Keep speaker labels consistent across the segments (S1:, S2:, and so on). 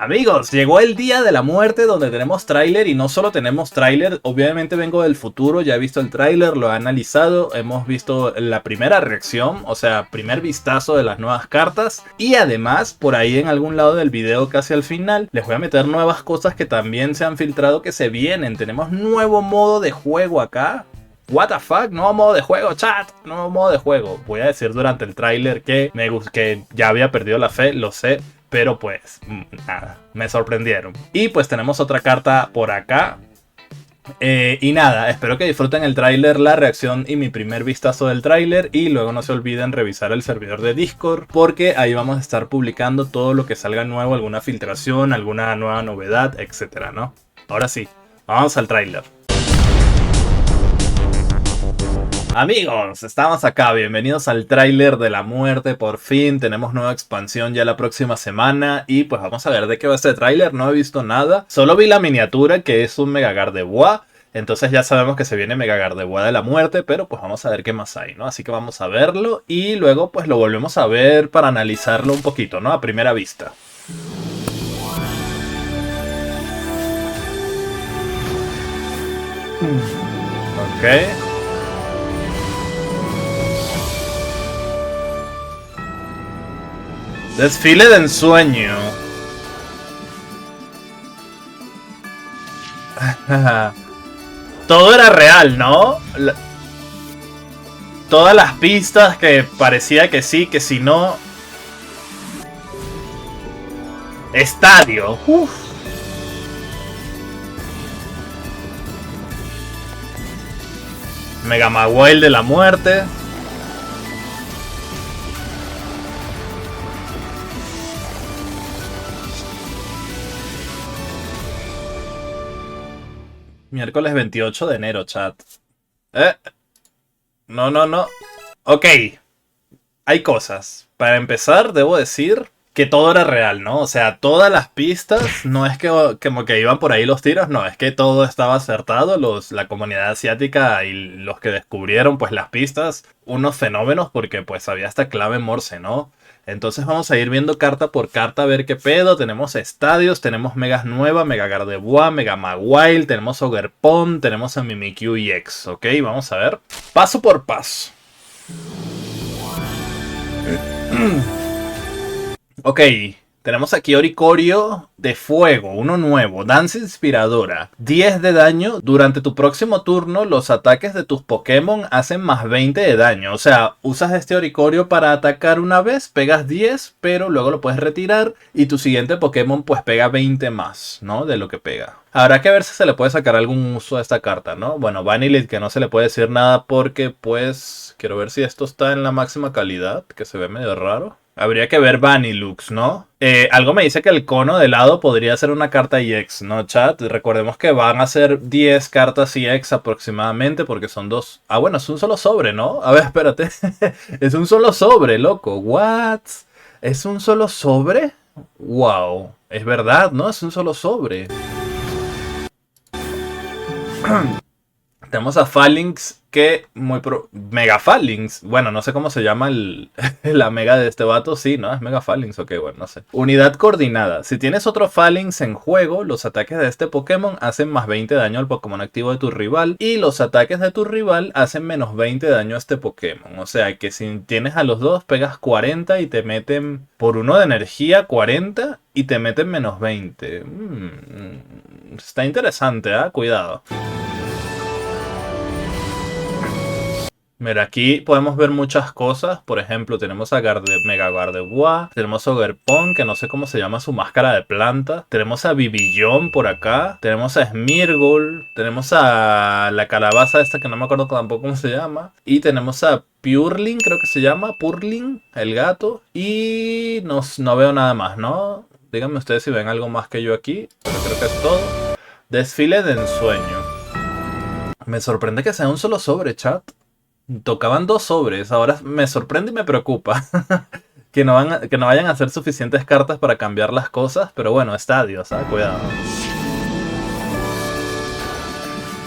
S1: Amigos, llegó el día de la muerte donde tenemos tráiler y no solo tenemos tráiler, obviamente vengo del futuro, ya he visto el tráiler, lo he analizado, hemos visto la primera reacción, o sea, primer vistazo de las nuevas cartas y además por ahí en algún lado del video casi al final les voy a meter nuevas cosas que también se han filtrado que se vienen. Tenemos nuevo modo de juego acá. What the fuck, nuevo modo de juego, chat, nuevo modo de juego. Voy a decir durante el tráiler que ya había perdido la fe, lo sé. Pero pues, nada, me sorprendieron. Y pues tenemos otra carta por acá. Y nada, espero que disfruten el tráiler, la reacción y mi primer vistazo del tráiler. Y luego no se olviden revisar el servidor de Discord, porque ahí vamos a estar publicando todo lo que salga nuevo, alguna filtración, alguna nueva novedad, etcétera, ¿no? Ahora sí, vamos al tráiler. Amigos, estamos acá, bienvenidos al tráiler de la muerte, por fin tenemos nueva expansión ya la próxima semana y pues vamos a ver de qué va este tráiler. No he visto nada, solo vi la miniatura que es un Mega Gardevoir, entonces ya sabemos que se viene Mega Gardevoir de la muerte, pero pues vamos a ver qué más hay, ¿no? Así que vamos a verlo y luego pues lo volvemos a ver para analizarlo un poquito, ¿no? A primera vista. Ok. Desfile de ensueño. Todo era real, ¿no? Todas las pistas que parecía que sí, que si no. Estadio. Uf. Mega Mawile de la muerte. Miércoles 28 de enero, chat. No. Ok. Hay cosas. Para empezar, debo decir que todo era real, ¿no? O sea, todas las pistas, no es que como que iban por ahí los tiros, no, es que todo estaba acertado. La comunidad asiática y los que descubrieron pues las pistas, unos fenómenos porque pues había esta clave Morse, ¿no? Entonces vamos a ir viendo carta por carta a ver qué pedo. Tenemos estadios, tenemos Megas nueva, Mega Gardevoir, Mega Mawile, tenemos Ogerpon, tenemos a Mimikyu EX, ¿ok? Vamos a ver. Paso por paso. Ok, tenemos aquí Oricorio de fuego, uno nuevo, danza inspiradora, 10 de daño. Durante tu próximo turno los ataques de tus Pokémon hacen más 20 de daño. O sea, usas este Oricorio para atacar una vez, pegas 10, pero luego lo puedes retirar y tu siguiente Pokémon pues pega 20 más, ¿no? De lo que pega. Habrá que ver si se le puede sacar algún uso a esta carta, ¿no? Bueno, Vanillite que no se le puede decir nada porque pues quiero ver si esto está en la máxima calidad, que se ve medio raro. Habría que ver Vanillux, ¿no? Algo me dice que el cono de lado podría ser una carta EX, ¿no, chat? Recordemos que van a ser 10 cartas EX aproximadamente porque son dos. Ah, bueno, es un solo sobre, ¿no? A ver, espérate. Es un solo sobre, loco. ¿What? ¿Es un solo sobre? Wow. Es verdad, ¿no? Es un solo sobre. Tenemos a Phalanx que Mega Phalanx. Bueno, no sé cómo se llama la mega de este vato. Sí, ¿no? Es Mega Phalanx. Ok, bueno, no sé. Unidad coordinada. Si tienes otro Phalanx en juego, los ataques de este Pokémon hacen más 20 daño al Pokémon activo de tu rival. Y los ataques de tu rival hacen menos 20 daño a este Pokémon. O sea que si tienes a los dos, pegas 40 y te meten por uno de energía 40 y te meten menos 20. Está interesante, ¿eh? Cuidado. Mira, aquí podemos ver muchas cosas. Por ejemplo, tenemos a Mega Gardevoir. Tenemos a Ogerpon, que no sé cómo se llama su máscara de planta. Tenemos a Bibillón por acá. Tenemos a Smeargle. Tenemos a la calabaza esta que no me acuerdo tampoco cómo se llama. Y tenemos a Purling, creo que se llama. Purling, el gato. Y no veo nada más, ¿no? Díganme ustedes si ven algo más que yo aquí. Pero creo que es todo. Desfile de ensueño. Me sorprende que sea un solo sobre, chat. Tocaban dos sobres, ahora me sorprende y me preocupa que no vayan a hacer suficientes cartas para cambiar las cosas, pero bueno, estadios, ¿sabes? Cuidado.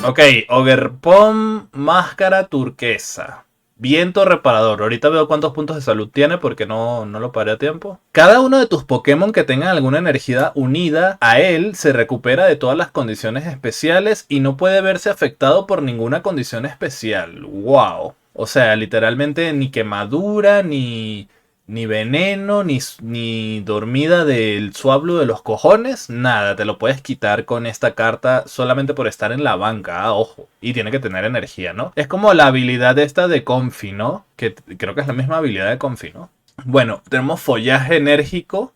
S1: Ok, Ogerpon, máscara turquesa. Viento reparador. Ahorita veo cuántos puntos de salud tiene porque no lo paré a tiempo. Cada uno de tus Pokémon que tengan alguna energía unida a él se recupera de todas las condiciones especiales y no puede verse afectado por ninguna condición especial. ¡Wow! O sea, literalmente ni quemadura, ni veneno, ni dormida del suablo de los cojones, nada, te lo puedes quitar con esta carta solamente por estar en la banca, ojo. Y tiene que tener energía, ¿no? Es como la habilidad esta de Comfey, ¿no? Que creo que es la misma habilidad de Comfey, ¿no? Bueno, tenemos follaje energético,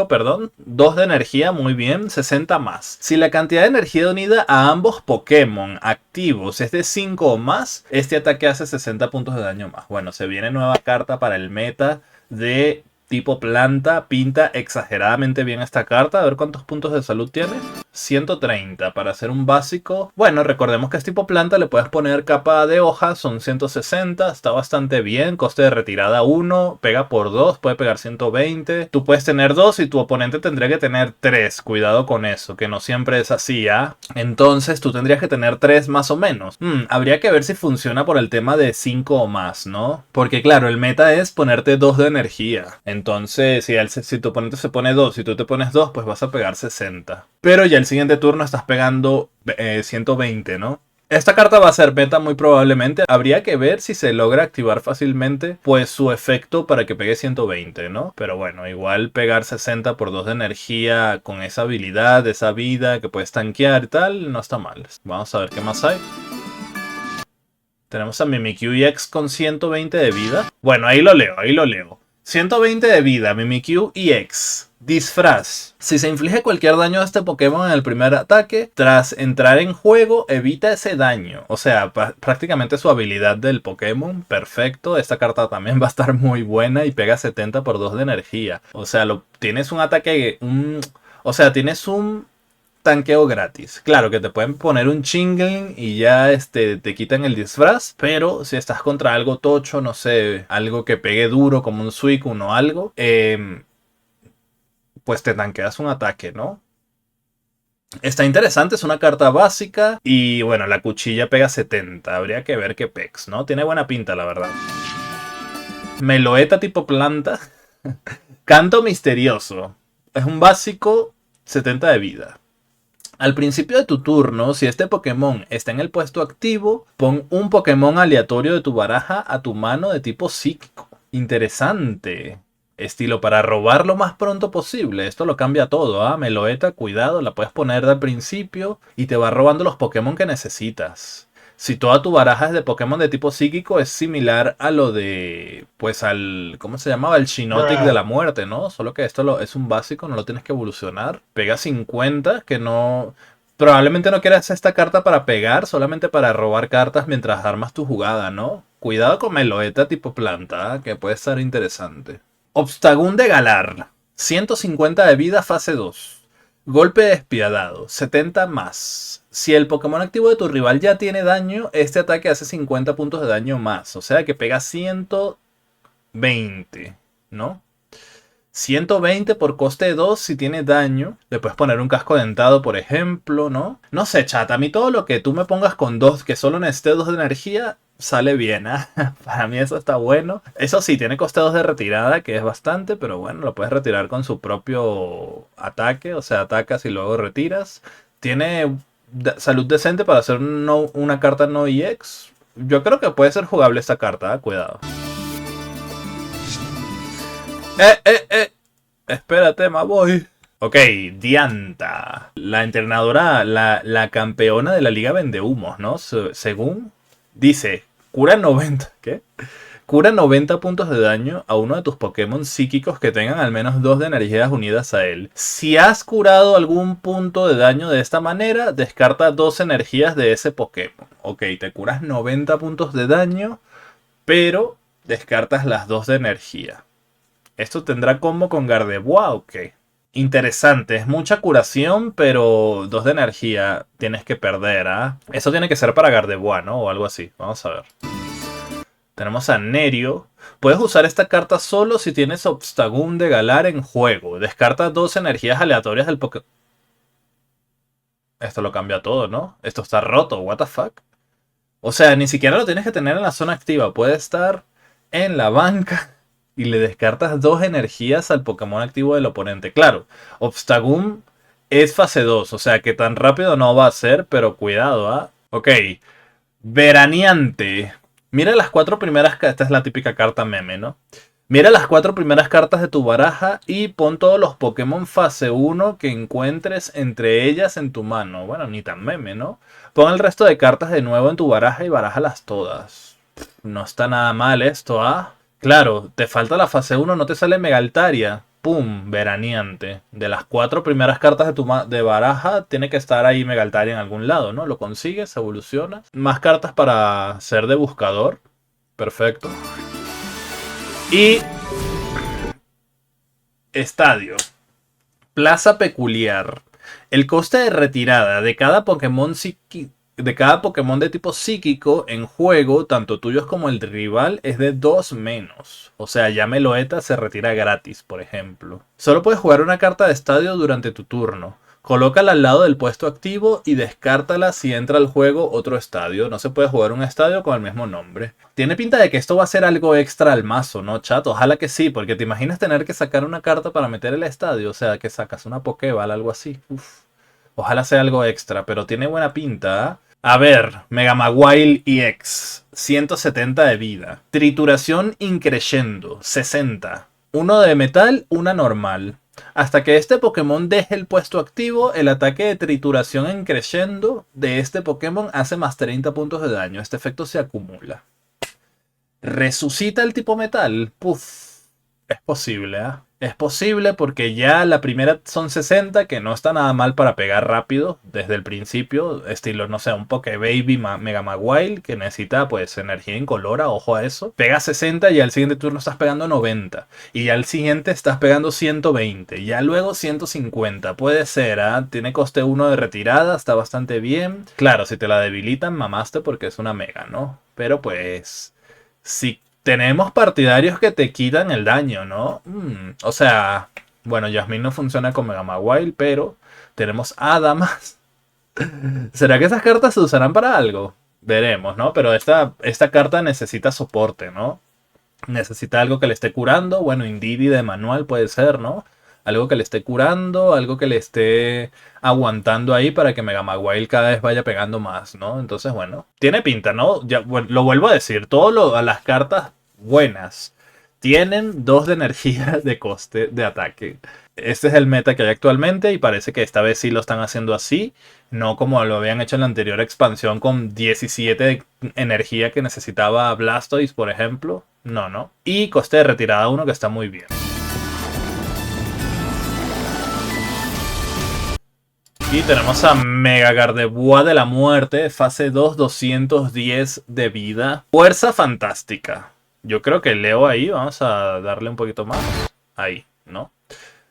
S1: perdón, 2 de energía, muy bien, 60 más. Si la cantidad de energía unida a ambos Pokémon activos es de 5 o más, este ataque hace 60 puntos de daño más. Bueno, se viene nueva carta para el meta de tipo planta. Pinta exageradamente bien esta carta. A ver cuántos puntos de salud tiene. 130 para hacer un básico. Bueno, recordemos que es tipo planta, le puedes poner capa de hojas, son 160, está bastante bien. Coste de retirada 1, pega por 2, puede pegar 120. Tú puedes tener 2 y tu oponente tendría que tener 3. Cuidado con eso, que no siempre es así, ¿ah? Entonces tú tendrías que tener 3 más o menos. Habría que ver si funciona por el tema de 5 o más, ¿no? Porque claro, el meta es ponerte 2 de energía. Entonces, si tu oponente se pone 2 y tú te pones 2, pues vas a pegar 60. Pero ya el siguiente turno estás pegando 120, ¿no? Esta carta va a ser beta muy probablemente. Habría que ver si se logra activar fácilmente pues su efecto para que pegue 120, ¿no? Pero bueno, igual pegar 60 por 2 de energía con esa habilidad, esa vida que puedes tanquear y tal, no está mal. Vamos a ver qué más hay. Tenemos a Mimikyu EX con 120 de vida. Bueno, ahí lo leo. 120 de vida, Mimikyu EX. Disfraz. Si se inflige cualquier daño a este Pokémon en el primer ataque, tras entrar en juego, evita ese daño. O sea, prácticamente su habilidad del Pokémon, perfecto. Esta carta también va a estar muy buena y pega 70 por 2 de energía. O sea, tienes un ataque... tienes un tanqueo gratis. Claro que te pueden poner un Chingling y ya te quitan el disfraz, pero si estás contra algo tocho, no sé, algo que pegue duro como un Suicune o algo, pues te tanqueas un ataque, ¿no? Está interesante, es una carta básica y bueno, la cuchilla pega 70, habría que ver qué pex, ¿no? Tiene buena pinta, la verdad. Meloeta tipo planta. Canto misterioso. Es un básico 70 de vida. Al principio de tu turno, si este Pokémon está en el puesto activo, pon un Pokémon aleatorio de tu baraja a tu mano de tipo psíquico. Interesante. Estilo para robar lo más pronto posible. Esto lo cambia todo, ¿ah? Meloeta, cuidado, la puedes poner al principio y te va robando los Pokémon que necesitas. Si toda tu baraja es de Pokémon de tipo psíquico, es similar a lo de, pues al, ¿cómo se llamaba? El Shiinotic de la muerte, ¿no? Solo que esto es un básico, no lo tienes que evolucionar. Pega 50, que no... Probablemente no quieras esta carta para pegar, solamente para robar cartas mientras armas tu jugada, ¿no? Cuidado con Meloeta tipo planta, ¿eh? Que puede estar interesante. Obstagoon de Galar. 150 de vida, fase 2. Golpe despiadado, 70 más. Si el Pokémon activo de tu rival ya tiene daño, este ataque hace 50 puntos de daño más. O sea que pega 120, ¿no? 120 por coste 2 si tiene daño. Le puedes poner un casco dentado, por ejemplo, ¿no? No sé, chat, a mí todo lo que tú me pongas con 2, que solo necesite 2 de energía, sale bien, ¿eh? Para mí eso está bueno. Eso sí, tiene coste 2 de retirada, que es bastante, pero bueno, lo puedes retirar con su propio ataque. O sea, atacas y luego retiras. Tiene salud decente para hacer una carta no EX. Yo creo que puede ser jugable esta carta, ¿eh? Cuidado. Espérate, ma voy. Ok, Dianta. La entrenadora, la campeona de la Liga Vendehumos, ¿no? Según dice, cura 90. ¿Qué? Cura 90 puntos de daño a uno de tus Pokémon psíquicos que tengan al menos 2 de energías unidas a él. Si has curado algún punto de daño de esta manera, descarta 2 energías de ese Pokémon. Ok, te curas 90 puntos de daño, pero descartas las 2 de energía. ¿Esto tendrá combo con Gardevoir o qué? Interesante, es mucha curación, pero 2 de energía tienes que perder, ¿ah? Eso tiene que ser para Gardevoir, ¿no? O algo así. Vamos a ver. Tenemos a Nerio. Puedes usar esta carta solo si tienes Obstagoon de Galar en juego. Descarta 2 energías aleatorias del Pokémon. Esto lo cambia todo, ¿no? Esto está roto, what the fuck. O sea, ni siquiera lo tienes que tener en la zona activa. Puede estar en la banca y le descartas 2 energías al Pokémon activo del oponente. Claro, Obstagoon es fase 2, o sea que tan rápido no va a ser, pero cuidado, ¿ah? Ok, Veraneante. Mira las 4 primeras cartas. Esta es la típica carta meme, ¿no? Mira las 4 primeras cartas de tu baraja y pon todos los Pokémon fase 1 que encuentres entre ellas en tu mano. Bueno, ni tan meme, ¿no? Pon el resto de cartas de nuevo en tu baraja y barájalas todas. No está nada mal esto, ¿ah? Claro, te falta la fase 1, no te sale Megaltaria. ¡Pum! Veraneante. De las 4 primeras cartas de tu de baraja, tiene que estar ahí Megaltaria en algún lado, ¿no? Lo consigues, evoluciona. Más cartas para ser de buscador. Perfecto. Y estadio. Plaza peculiar. El coste de retirada de cada Pokémon de tipo psíquico en juego, tanto tuyos como el rival, es de 2 menos. O sea, ya Meloetta se retira gratis, por ejemplo. Solo puedes jugar una carta de estadio durante tu turno. Colócala al lado del puesto activo y descártala si entra al juego otro estadio. No se puede jugar un estadio con el mismo nombre. Tiene pinta de que esto va a ser algo extra al mazo, ¿no, chat? Ojalá que sí, porque te imaginas tener que sacar una carta para meter el estadio. O sea, que sacas una Pokéball, algo así. Uf. Ojalá sea algo extra, pero tiene buena pinta. A ver, Megamaguile EX, 170 de vida. Trituración increyendo, 60. Uno de metal, una normal. Hasta que este Pokémon deje el puesto activo, el ataque de trituración en creyendo de este Pokémon hace más 30 puntos de daño. Este efecto se acumula. ¿Resucita el tipo metal? Puf, es posible, ¿eh? Es posible porque ya la primera son 60, que no está nada mal para pegar rápido desde el principio. Estilo, no sé, un Pokébaby Mega Mawile que necesita pues energía incolora, ojo a eso. Pega 60 y al siguiente turno estás pegando 90. Y al siguiente estás pegando 120. Ya luego 150. Puede ser, ¿ah? Tiene coste 1 de retirada, está bastante bien. Claro, si te la debilitan, mamaste porque es una mega, ¿no? Pero pues... Si tenemos partidarios que te quitan el daño, ¿no? O sea, bueno, Yasmin no funciona con Mega Mawile, pero tenemos Adamas. ¿Será que esas cartas se usarán para algo? Veremos, ¿no? Pero esta carta necesita soporte, ¿no? Necesita algo que le esté curando. Bueno, Indeedee de manual puede ser, ¿no? Algo que le esté curando, algo que le esté aguantando ahí para que Mega Mawile cada vez vaya pegando más, ¿no? Entonces, bueno, tiene pinta, ¿no? Ya, bueno, lo vuelvo a decir, a las cartas buenas tienen 2 de energía de coste de ataque. Este es el meta que hay actualmente y parece que esta vez sí lo están haciendo así, no como lo habían hecho en la anterior expansión con 17 de energía que necesitaba Blastoise, por ejemplo. No, no. Y coste de retirada 1 que está muy bien. Y tenemos a Mega Gardevoir de la muerte, fase 2, 210 de vida. Fuerza fantástica. Yo creo que leo ahí, vamos a darle un poquito más. Ahí, ¿no?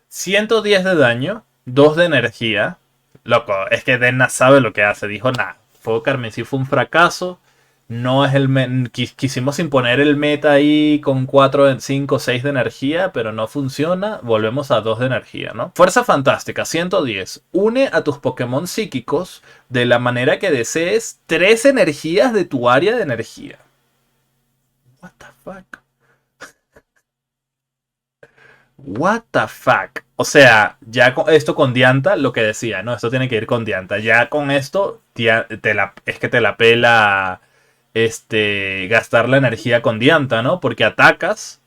S1: 110 de daño, 2 de energía. Loco, es que Denna sabe lo que hace. Dijo, nah, Fuego Carmesí fue un fracaso. No es el quisimos imponer el meta ahí con 4, 5, 6 de energía, pero no funciona. Volvemos a 2 de energía, ¿no? Fuerza fantástica, 110. Une a tus Pokémon psíquicos de la manera que desees 3 energías de tu área de energía. What the fuck? What the fuck. O sea, ya con esto con Dianta, lo que decía, no, esto tiene que ir con Dianta. Ya con esto, es que te la pela gastar la energía con Dianta, ¿no? Porque atacas,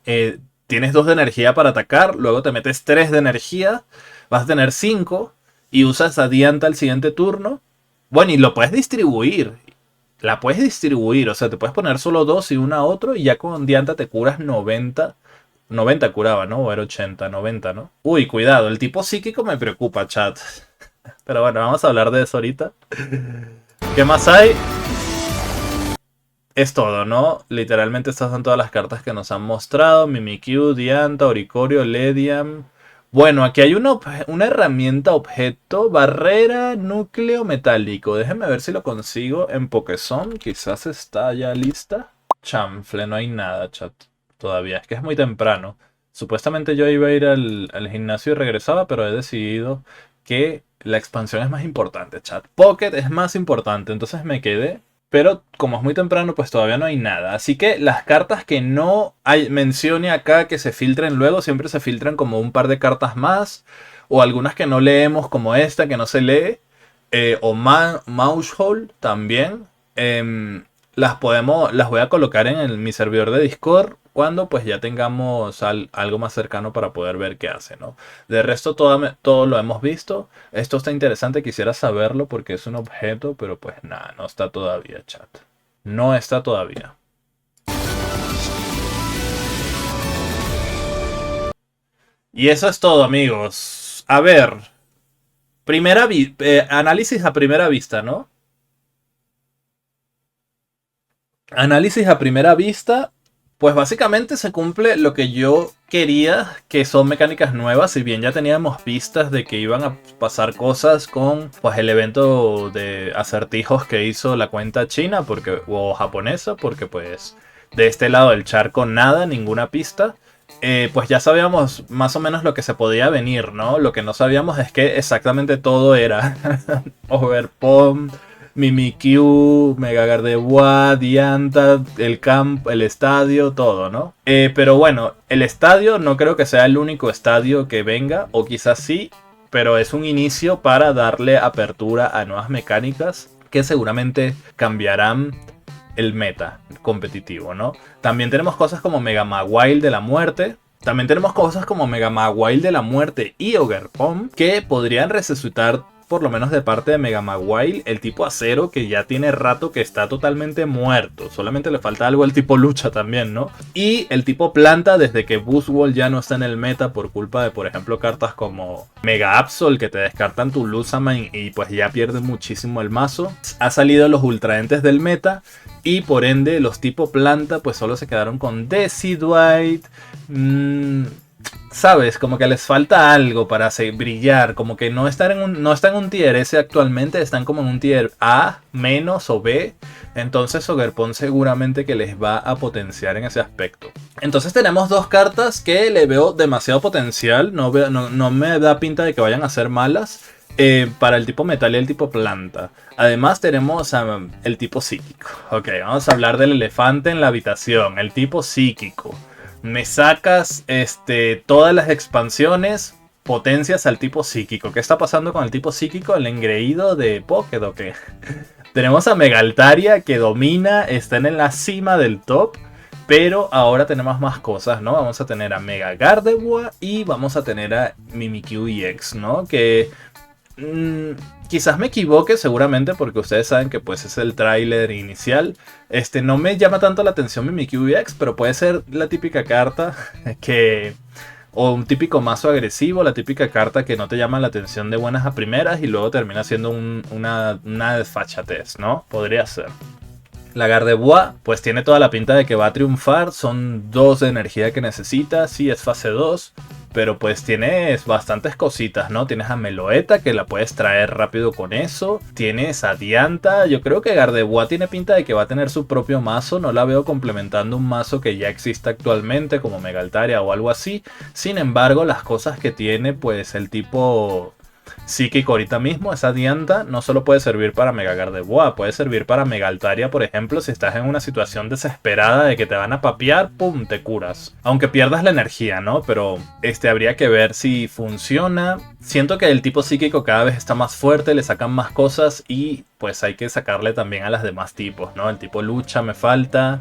S1: tienes 2 de energía para atacar, luego te metes 3 de energía, vas a tener 5 y usas a Dianta al siguiente turno. Bueno, y lo puedes distribuir. La puedes distribuir, o sea, te puedes poner solo 2 y una a otro y ya con Dianta te curas 90. 90 curaba, ¿no? O era 80, 90, ¿no? Uy, cuidado, el tipo psíquico me preocupa, chat. Pero bueno, vamos a hablar de eso ahorita. ¿Qué más hay? Es todo, ¿no? Literalmente estas son todas las cartas que nos han mostrado. Mimikyu, Dianta, Oricorio, Lediam. Bueno, aquí hay una herramienta objeto, barrera, núcleo metálico. Déjenme ver si lo consigo en Pokézone. Quizás está ya lista. Chanfle, no hay nada, chat. Todavía, es que es muy temprano. Supuestamente yo iba a ir al gimnasio y regresaba, pero he decidido que la expansión es más importante, chat. Pocket es más importante, entonces me quedé Pero como es muy temprano, pues todavía no hay nada. Así que las cartas que no mencione acá que se filtren luego, siempre se filtran como un par de cartas más. O algunas que no leemos como esta, que no se lee. O Mouse Hole también. Las voy a colocar en mi servidor de Discord cuando pues ya tengamos algo más cercano para poder ver qué hace, ¿no? De resto todo lo hemos visto. Esto está interesante, quisiera saberlo porque es un objeto, pero pues nada, no está todavía, chat. No está todavía. Y eso es todo, amigos. A ver, análisis a primera vista, ¿no? Análisis a primera vista, pues básicamente se cumple lo que yo quería, que son mecánicas nuevas. Si bien ya teníamos pistas de que iban a pasar cosas con pues el evento de acertijos que hizo la cuenta china o japonesa, porque pues de este lado del charco nada, ninguna pista. Pues ya sabíamos más o menos lo que se podía venir, ¿no? Lo que no sabíamos es que exactamente todo era Overpom, Mimikyu, Mega Gardevoir, Dianta, el campo, el estadio, todo, ¿no? Pero bueno, el estadio no creo que sea el único estadio que venga, o quizás sí, pero es un inicio para darle apertura a nuevas mecánicas que seguramente cambiarán el meta competitivo, ¿no? También tenemos cosas como Mega Mawile de la muerte. También tenemos cosas como Mega Mawile de la muerte y Ogerpom que podrían resucitar por lo menos de parte de Mega Mawile, el tipo acero que ya tiene rato que está totalmente muerto. Solamente le falta algo al tipo lucha también, ¿no? Y el tipo planta desde que Buzzwole ya no está en el meta por culpa de, por ejemplo, cartas como Mega Absol que te descartan tu Luzamine y pues ya pierdes muchísimo el mazo. Ha salido los ultraentes del meta y por ende los tipo planta pues solo se quedaron con Decidueye. ¿Sabes? Como que les falta algo para brillar. Como que no están en un tier S actualmente. Están como en un tier A, menos o B. Entonces Ogerpon seguramente que les va a potenciar en ese aspecto. Entonces tenemos dos cartas que le veo demasiado potencial. No me da pinta de que vayan a ser malas. Para el tipo metal y el tipo planta. Además tenemos el tipo psíquico. Ok, vamos a hablar del elefante en la habitación. El tipo psíquico. Me sacas todas las expansiones, potencias al tipo psíquico. ¿Qué está pasando con el tipo psíquico? El engreído de Pokédex. Tenemos a Megaltaria que domina, están en la cima del top. Pero ahora tenemos más cosas, ¿no? Vamos a tener a Mega Gardevoir y vamos a tener a Mimikyu EX, ¿no? Que quizás me equivoque seguramente porque ustedes saben que pues es el tráiler inicial. No me llama tanto la atención Mimikyu EX, pero puede ser la típica carta que... O un típico mazo agresivo, la típica carta que no te llama la atención de buenas a primeras y luego termina siendo una desfachatez, ¿no? Podría ser. La Gardevoir pues tiene toda la pinta de que va a triunfar, son 2 de energía que necesita, sí es fase 2, pero pues tienes bastantes cositas, ¿no? Tienes a Meloetta que la puedes traer rápido con eso, tienes a Dianta, yo creo que Gardevoir tiene pinta de que va a tener su propio mazo, no la veo complementando un mazo que ya existe actualmente como Megaltaria o algo así, sin embargo las cosas que tiene pues el tipo... psíquico ahorita mismo, esa Dianta no solo puede servir para Mega Gardevoir, puede servir para Megaltaria, por ejemplo, si estás en una situación desesperada de que te van a papear, pum, te curas. Aunque pierdas la energía, ¿no? Pero habría que ver si funciona. Siento que el tipo psíquico cada vez está más fuerte, le sacan más cosas y pues hay que sacarle también a las demás tipos, ¿no? El tipo lucha me falta,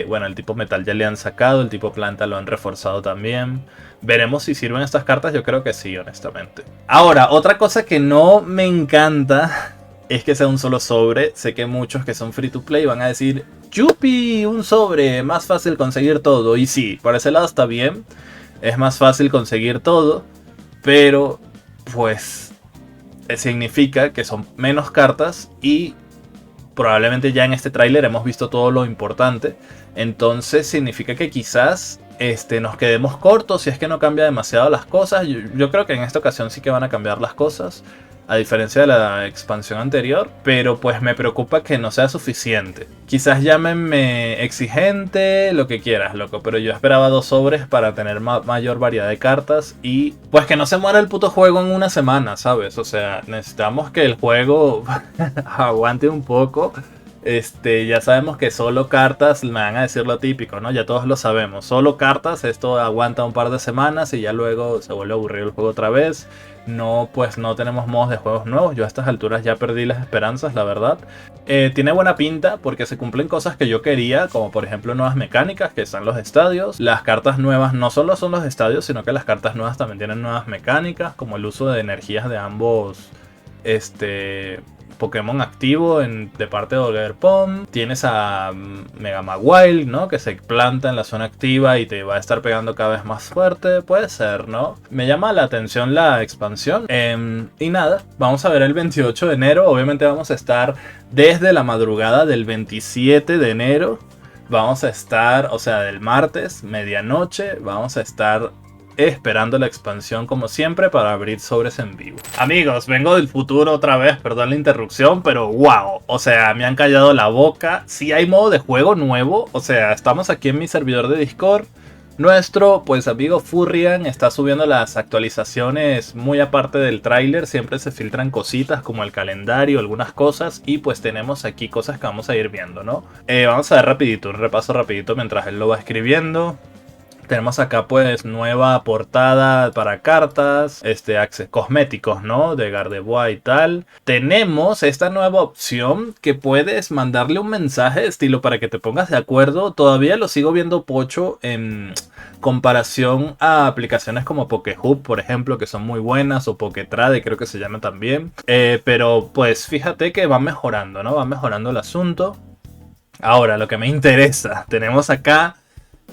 S1: bueno, el tipo metal ya le han sacado, el tipo planta lo han reforzado también. Veremos si sirven estas cartas, yo creo que sí, honestamente. Ahora, otra cosa que no me encanta es que sea un solo sobre. Sé que muchos que son free to play van a decir, ¡yupi! Un sobre, más fácil conseguir todo. Y sí, por ese lado está bien, es más fácil conseguir todo, pero pues significa que son menos cartas y probablemente ya en este tráiler hemos visto todo lo importante. Entonces significa que quizás nos quedemos cortos si es que no cambia demasiado las cosas. Yo creo que en esta ocasión sí que van a cambiar las cosas, a diferencia de la expansión anterior, pero pues me preocupa que no sea suficiente. Quizás llámenme exigente, lo que quieras, loco, pero yo esperaba 2 sobres para tener mayor variedad de cartas y pues que no se muera el puto juego en una semana, ¿sabes? O sea, necesitamos que el juego aguante un poco. Ya sabemos que solo cartas, me van a decir lo típico, ¿no? Ya todos lo sabemos. Solo cartas, esto aguanta un par de semanas y ya luego se vuelve aburrido el juego otra vez. No, pues no tenemos modos de juegos nuevos. Yo a estas alturas ya perdí las esperanzas, la verdad. Tiene buena pinta porque se cumplen cosas que yo quería, como por ejemplo nuevas mecánicas, que están los estadios. Las cartas nuevas no solo son los estadios, sino que las cartas nuevas también tienen nuevas mecánicas, como el uso de energías de ambos Pokémon activo de parte de Ogerpon. Tienes a Mega Mawile, ¿no? Que se planta en la zona activa y te va a estar pegando cada vez más fuerte. Puede ser, ¿no? Me llama la atención la expansión. Y nada, vamos a ver el 28 de enero. Obviamente vamos a estar desde la madrugada del 27 de enero. Vamos a estar, o sea, del martes, medianoche. Vamos a estar esperando la expansión como siempre para abrir sobres en vivo. Amigos, vengo del futuro otra vez, perdón la interrupción, pero wow, o sea, me han callado la boca. Sí hay modo de juego nuevo, o sea, estamos aquí en mi servidor de Discord. Nuestro, pues amigo Furrian está subiendo las actualizaciones muy aparte del tráiler, siempre se filtran cositas como el calendario, algunas cosas, y pues tenemos aquí cosas que vamos a ir viendo, ¿no? Vamos a ver rapidito, un repaso rapidito mientras él lo va escribiendo. Tenemos acá pues nueva portada para cartas, cosméticos, ¿no? De Gardevoir y tal. Tenemos esta nueva opción que puedes mandarle un mensaje de estilo para que te pongas de acuerdo. Todavía lo sigo viendo pocho en comparación a aplicaciones como Pokehub, por ejemplo, que son muy buenas, o Poketrade, creo que se llama también. Pero pues fíjate que va mejorando, ¿no? Va mejorando el asunto. Ahora, lo que me interesa, tenemos acá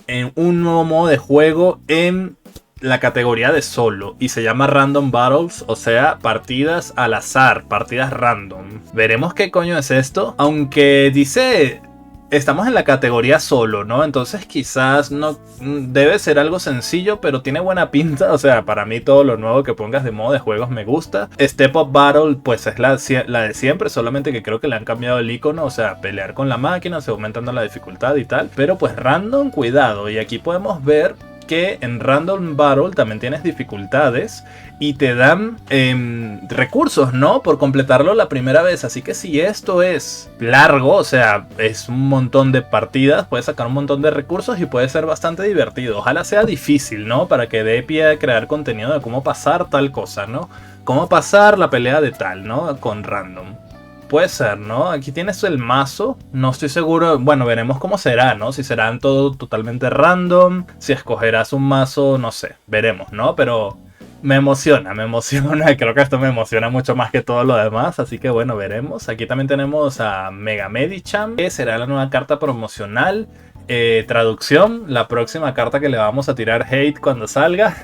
S1: en un nuevo modo de juego en la categoría de solo y se llama Random Battles, o sea, partidas al azar, partidas random. Veremos qué coño es esto, aunque dice estamos en la categoría solo, ¿no? Entonces quizás no debe ser algo sencillo, pero tiene buena pinta. O sea, para mí todo lo nuevo que pongas de modo de juegos me gusta. Step Up Battle pues es la de siempre, solamente que creo que le han cambiado el icono. O sea, pelear con la máquina, se aumentando la dificultad y tal. Pero pues random, cuidado. Y aquí podemos ver que en Random Battle también tienes dificultades y te dan recursos, ¿no? Por completarlo la primera vez. Así que si esto es largo, o sea, es un montón de partidas, puedes sacar un montón de recursos y puede ser bastante divertido. Ojalá sea difícil, ¿no? Para que dé pie a crear contenido de cómo pasar tal cosa, ¿no? Cómo pasar la pelea de tal, ¿no? Con Random. Puede ser, ¿no? Aquí tienes el mazo. No estoy seguro. Bueno, veremos cómo será, ¿no? Si serán todo totalmente random. Si escogerás un mazo, no sé. Veremos, ¿no? Pero me emociona, me emociona. Creo que esto me emociona mucho más que todo lo demás. Así que bueno, veremos. Aquí también tenemos a Mega Medicham, que será la nueva carta promocional. Traducción, la próxima carta que le vamos a tirar hate cuando salga.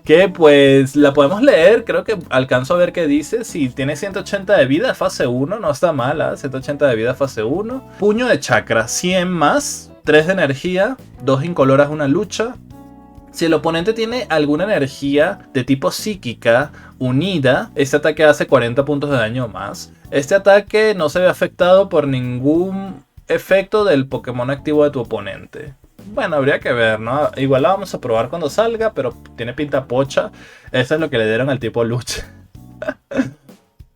S1: Que pues la podemos leer, creo que alcanzo a ver qué dice. Si tiene 180 de vida, fase 1, no está mal, ¿eh? 180 de vida, fase 1. Puño de chakra, 100 más, 3 de energía, 2 incoloras, una lucha. Si el oponente tiene alguna energía de tipo psíquica unida, este ataque hace 40 puntos de daño más. Este ataque no se ve afectado por ningún efecto del Pokémon activo de tu oponente. Bueno, habría que ver, ¿no? Igual la vamos a probar cuando salga, pero tiene pinta pocha. Eso es lo que le dieron al tipo lucha.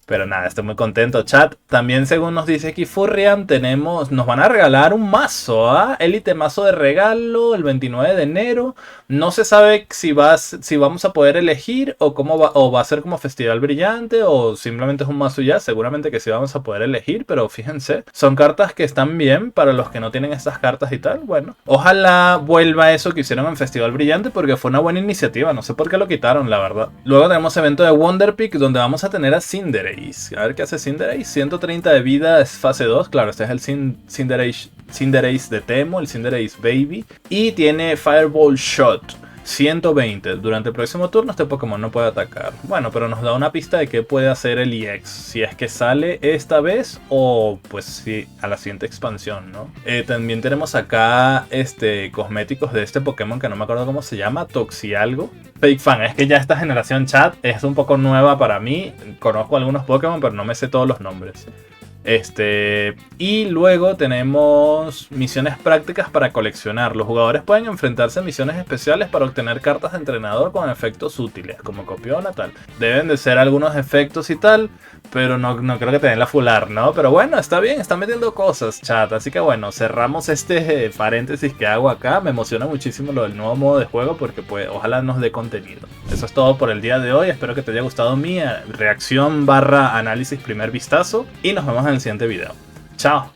S1: Pero nada, estoy muy contento, chat. También, según nos dice aquí Furrian, nos van a regalar un mazo, ¿ah? Elite mazo de regalo el 29 de enero. No se sabe si vamos a poder elegir o cómo va a ser como festival brillante o simplemente es un mazo ya. Seguramente que sí vamos a poder elegir, pero fíjense, son cartas que están bien para los que no tienen estas cartas y tal. Bueno, ojalá vuelva eso que hicieron en festival brillante porque fue una buena iniciativa. No sé por qué lo quitaron, la verdad. Luego tenemos evento de Wonder Peak donde vamos a tener a Cinderace. A ver qué hace Cinderace. 130 de vida, es fase 2. Claro, este es el Cinderace de Temo, el Cinderace Baby. Y tiene Fireball Shot, 120. Durante el próximo turno este Pokémon no puede atacar. Bueno, pero nos da una pista de qué puede hacer el EX. Si es que sale esta vez o pues sí, a la siguiente expansión, ¿no? También tenemos acá cosméticos de este Pokémon que no me acuerdo cómo se llama. Toxialgo. Fake fan, es que ya esta generación chat es un poco nueva para mí. Conozco algunos Pokémon, pero no me sé todos los nombres. Y luego tenemos misiones prácticas para coleccionar. Los jugadores pueden enfrentarse a misiones especiales para obtener cartas de entrenador con efectos útiles, como copiona, tal. Deben de ser algunos efectos y tal, pero no creo que te den la fular, ¿no? Pero bueno, está bien, están metiendo cosas, chat. Así que bueno, cerramos este paréntesis que hago acá. Me emociona muchísimo lo del nuevo modo de juego porque pues ojalá nos dé contenido. Eso es todo por el día de hoy. Espero que te haya gustado mi reacción / análisis primer vistazo. Y nos vemos en el siguiente video. Chao.